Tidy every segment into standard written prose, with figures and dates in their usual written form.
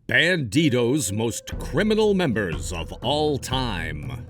Bandidos' most criminal members of all time.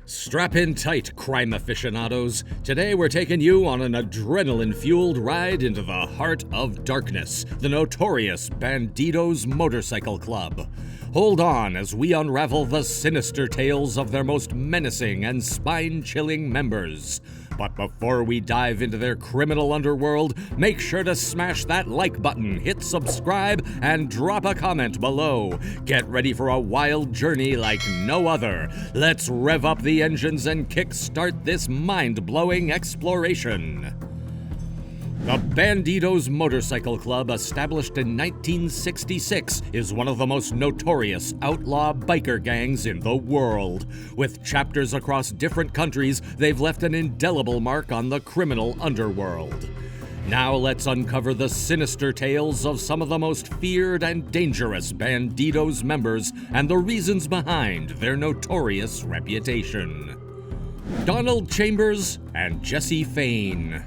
Strap in tight, crime aficionados. Today we're taking you on an adrenaline-fueled ride into the heart of darkness, the notorious Bandidos Motorcycle Club. Hold on as we unravel the sinister tales of their most menacing and spine-chilling members. But before we dive into their criminal underworld, make sure to smash that like button, hit subscribe, and drop a comment below. Get ready for a wild journey like no other. Let's rev up the engines and kickstart this mind-blowing exploration. The Bandidos Motorcycle Club, established in 1966, is one of the most notorious outlaw biker gangs in the world. With chapters across different countries, they've left an indelible mark on the criminal underworld. Now let's uncover the sinister tales of some of the most feared and dangerous Bandidos members and the reasons behind their notorious reputation. Donald Chambers and Jesse Fain.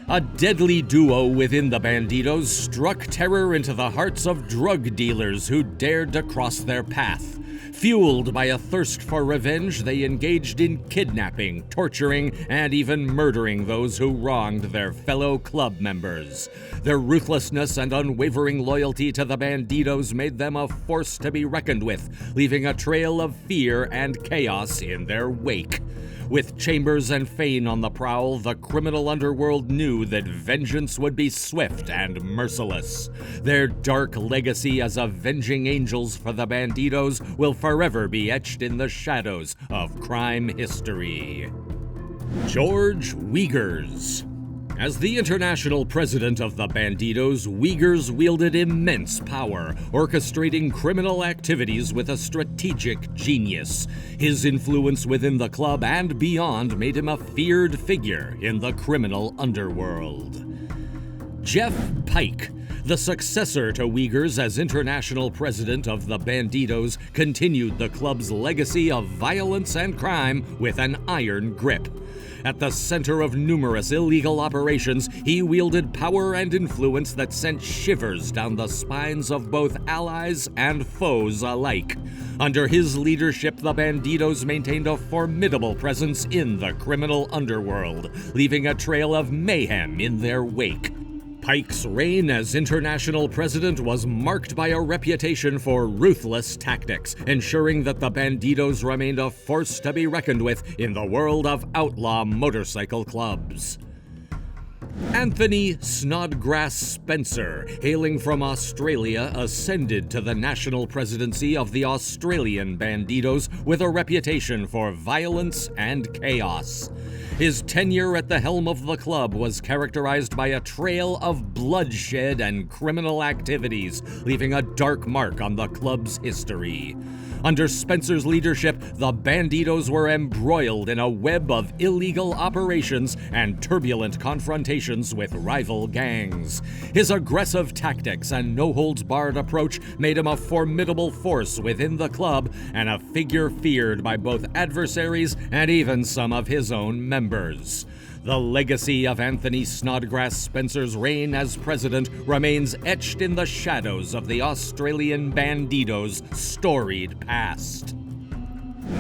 A deadly duo within the Bandidos struck terror into the hearts of drug dealers who dared to cross their path. Fueled by a thirst for revenge, they engaged in kidnapping, torturing, and even murdering those who wronged their fellow club members. Their ruthlessness and unwavering loyalty to the Bandidos made them a force to be reckoned with, leaving a trail of fear and chaos in their wake. With Chambers and Fain on the prowl, the criminal underworld knew that vengeance would be swift and merciless. Their dark legacy as avenging angels for the Bandidos will forever be etched in the shadows of crime history. George Wiegers. As the international president of the Bandidos, Wiegers wielded immense power, orchestrating criminal activities with a strategic genius. His influence within the club and beyond made him a feared figure in the criminal underworld. Jeff Pike. The successor to Wiegers as international president of the Bandidos, continued the club's legacy of violence and crime with an iron grip. At the center of numerous illegal operations, he wielded power and influence that sent shivers down the spines of both allies and foes alike. Under his leadership, the Bandidos maintained a formidable presence in the criminal underworld, leaving a trail of mayhem in their wake. Pike's reign as international president was marked by a reputation for ruthless tactics, ensuring that the Bandidos remained a force to be reckoned with in the world of outlaw motorcycle clubs. Anthony Snodgrass Spencer, hailing from Australia, ascended to the national presidency of the Australian Bandidos with a reputation for violence and chaos. His tenure at the helm of the club was characterized by a trail of bloodshed and criminal activities, leaving a dark mark on the club's history. Under Spencer's leadership, the Bandidos were embroiled in a web of illegal operations and turbulent confrontations with rival gangs. His aggressive tactics and no-holds-barred approach made him a formidable force within the club and a figure feared by both adversaries and even some of his own members. The legacy of Anthony Snodgrass Spencer's reign as president remains etched in the shadows of the Australian Bandidos' storied past.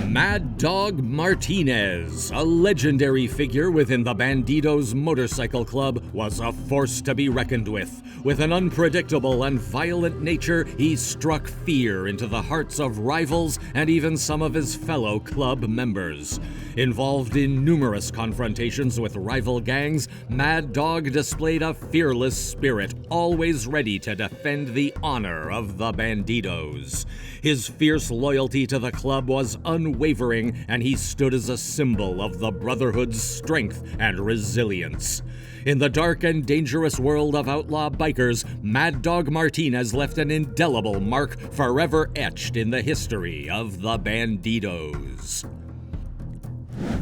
Mad Dog Martinez, a legendary figure within the Bandidos Motorcycle Club, was a force to be reckoned with. With an unpredictable and violent nature, he struck fear into the hearts of rivals and even some of his fellow club members. Involved in numerous confrontations with rival gangs, Mad Dog displayed a fearless spirit, always ready to defend the honor of the Bandidos. His fierce loyalty to the club was unwavering, and he stood as a symbol of the Brotherhood's strength and resilience. In the dark and dangerous world of outlaw bikers, Mad Dog Martinez left an indelible mark forever etched in the history of the Bandidos.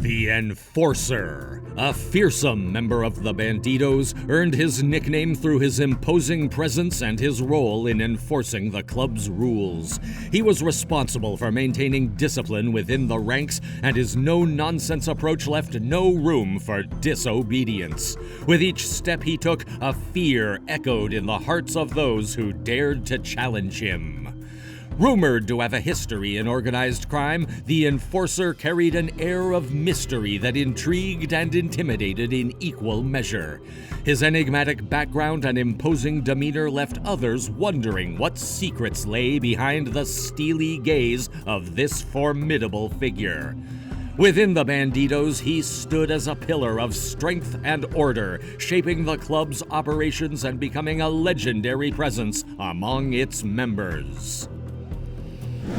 The Enforcer. A fearsome member of the Bandidos, earned his nickname through his imposing presence and his role in enforcing the club's rules. He was responsible for maintaining discipline within the ranks, and his no-nonsense approach left no room for disobedience. With each step he took, a fear echoed in the hearts of those who dared to challenge him. Rumored to have a history in organized crime, the enforcer carried an air of mystery that intrigued and intimidated in equal measure. His enigmatic background and imposing demeanor left others wondering what secrets lay behind the steely gaze of this formidable figure. Within the Bandidos, he stood as a pillar of strength and order, shaping the club's operations and becoming a legendary presence among its members.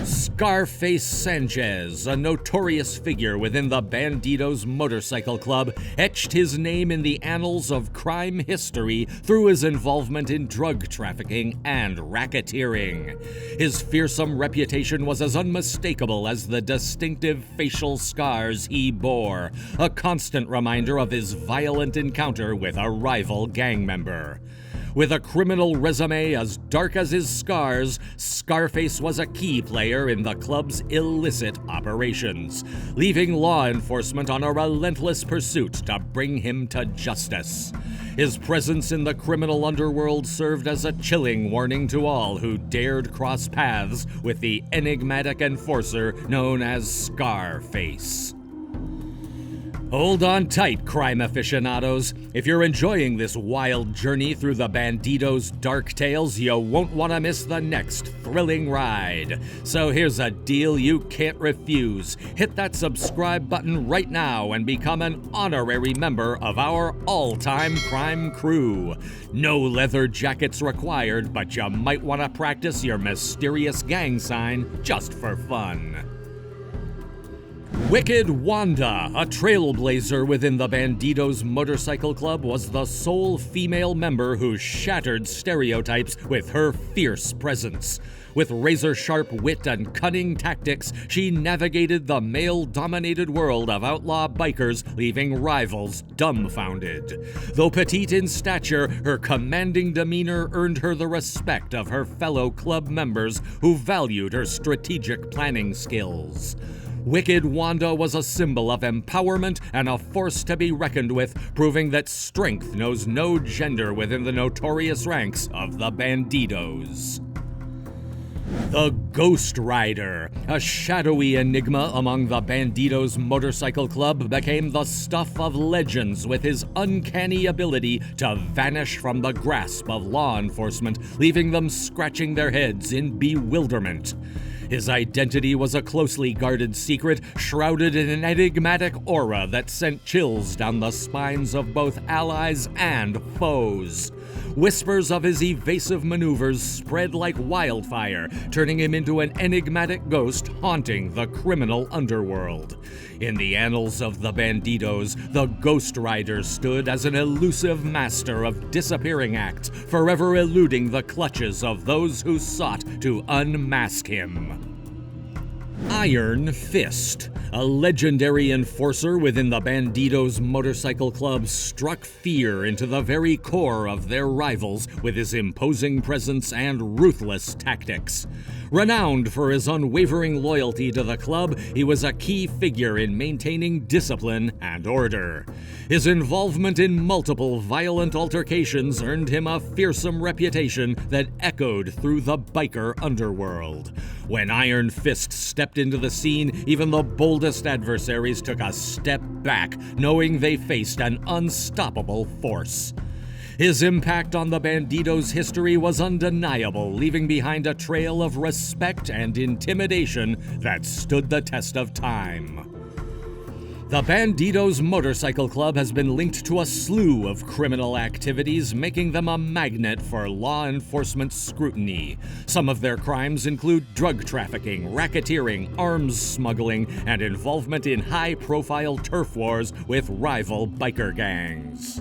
Scarface Sanchez, a notorious figure within the Bandidos Motorcycle Club, etched his name in the annals of crime history through his involvement in drug trafficking and racketeering. His fearsome reputation was as unmistakable as the distinctive facial scars he bore, a constant reminder of his violent encounter with a rival gang member. With a criminal resume as dark as his scars, Scarface was a key player in the club's illicit operations, leaving law enforcement on a relentless pursuit to bring him to justice. His presence in the criminal underworld served as a chilling warning to all who dared cross paths with the enigmatic enforcer known as Scarface. Hold on tight, crime aficionados. If you're enjoying this wild journey through the Bandidos' dark tales, you won't want to miss the next thrilling ride. So here's a deal you can't refuse. Hit that subscribe button right now and become an honorary member of our all-time crime crew. No leather jackets required, but you might want to practice your mysterious gang sign just for fun. Wicked Wanda, a trailblazer within the Bandidos Motorcycle Club, was the sole female member who shattered stereotypes with her fierce presence. With razor-sharp wit and cunning tactics, she navigated the male-dominated world of outlaw bikers, leaving rivals dumbfounded. Though petite in stature, her commanding demeanor earned her the respect of her fellow club members who valued her strategic planning skills. Wicked Wanda was a symbol of empowerment and a force to be reckoned with, proving that strength knows no gender within the notorious ranks of the Bandidos. The Ghost Rider, a shadowy enigma among the Bandidos Motorcycle Club, became the stuff of legends with his uncanny ability to vanish from the grasp of law enforcement, leaving them scratching their heads in bewilderment. His identity was a closely guarded secret, shrouded in an enigmatic aura that sent chills down the spines of both allies and foes. Whispers of his evasive maneuvers spread like wildfire, turning him into an enigmatic ghost haunting the criminal underworld. In the annals of the Bandidos, the Ghost Rider stood as an elusive master of disappearing acts, forever eluding the clutches of those who sought to unmask him. Iron Fist, a legendary enforcer within the Bandidos Motorcycle Club, struck fear into the very core of their rivals with his imposing presence and ruthless tactics. Renowned for his unwavering loyalty to the club, he was a key figure in maintaining discipline and order. His involvement in multiple violent altercations earned him a fearsome reputation that echoed through the biker underworld. When Iron Fist stepped into the scene, even the boldest adversaries took a step back, knowing they faced an unstoppable force. His impact on the Bandidos' history was undeniable, leaving behind a trail of respect and intimidation that stood the test of time. The Bandidos Motorcycle Club has been linked to a slew of criminal activities, making them a magnet for law enforcement scrutiny. Some of their crimes include drug trafficking, racketeering, arms smuggling, and involvement in high-profile turf wars with rival biker gangs.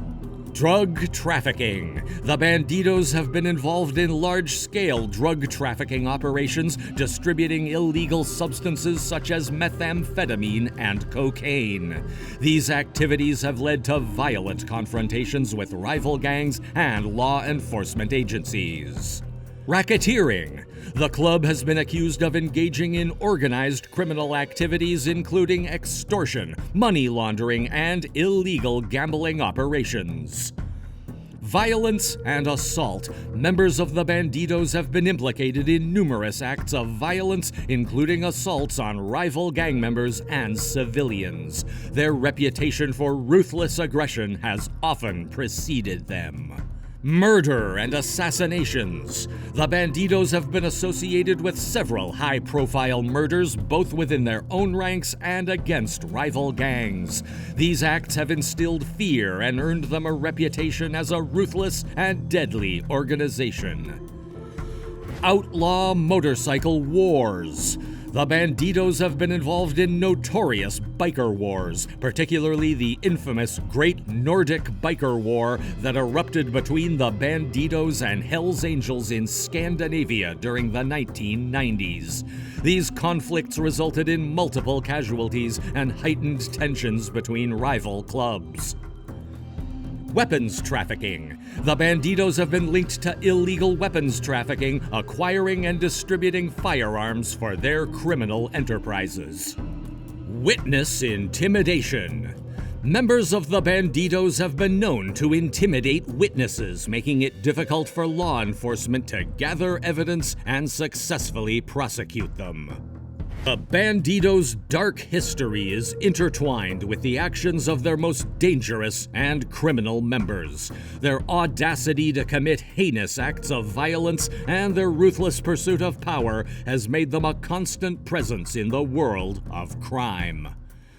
Drug trafficking. The Bandidos have been involved in large-scale drug trafficking operations, distributing illegal substances such as methamphetamine and cocaine. These activities have led to violent confrontations with rival gangs and law enforcement agencies. Racketeering. The club has been accused of engaging in organized criminal activities including extortion, money laundering, and illegal gambling operations. violence, and assault, members of the Bandidos have been implicated in numerous acts of violence, including assaults on rival gang members and civilians. Their reputation for ruthless aggression has often preceded them. Murder and assassinations. The Bandidos have been associated with several high-profile murders, both within their own ranks and against rival gangs. These acts have instilled fear and earned them a reputation as a ruthless and deadly organization. Outlaw motorcycle wars. The Bandidos have been involved in notorious biker wars, particularly the infamous Great Nordic Biker War that erupted between the Bandidos and Hells Angels in Scandinavia during the 1990s. These conflicts resulted in multiple casualties and heightened tensions between rival clubs. Weapons trafficking. The Bandidos have been linked to illegal weapons trafficking, acquiring and distributing firearms for their criminal enterprises. Witness intimidation. Members of the Bandidos have been known to intimidate witnesses, making it difficult for law enforcement to gather evidence and successfully prosecute them. The Bandidos' dark history is intertwined with the actions of their most dangerous and criminal members. Their audacity to commit heinous acts of violence and their ruthless pursuit of power has made them a constant presence in the world of crime.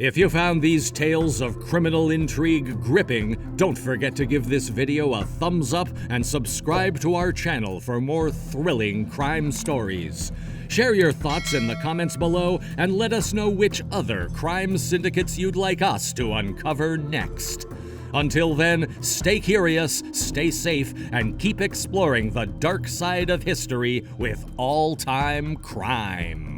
If you found these tales of criminal intrigue gripping, don't forget to give this video a thumbs up and subscribe to our channel for more thrilling crime stories. Share your thoughts in the comments below and let us know which other crime syndicates you'd like us to uncover next. Until then, stay curious, stay safe, and keep exploring the dark side of history with all-time crime.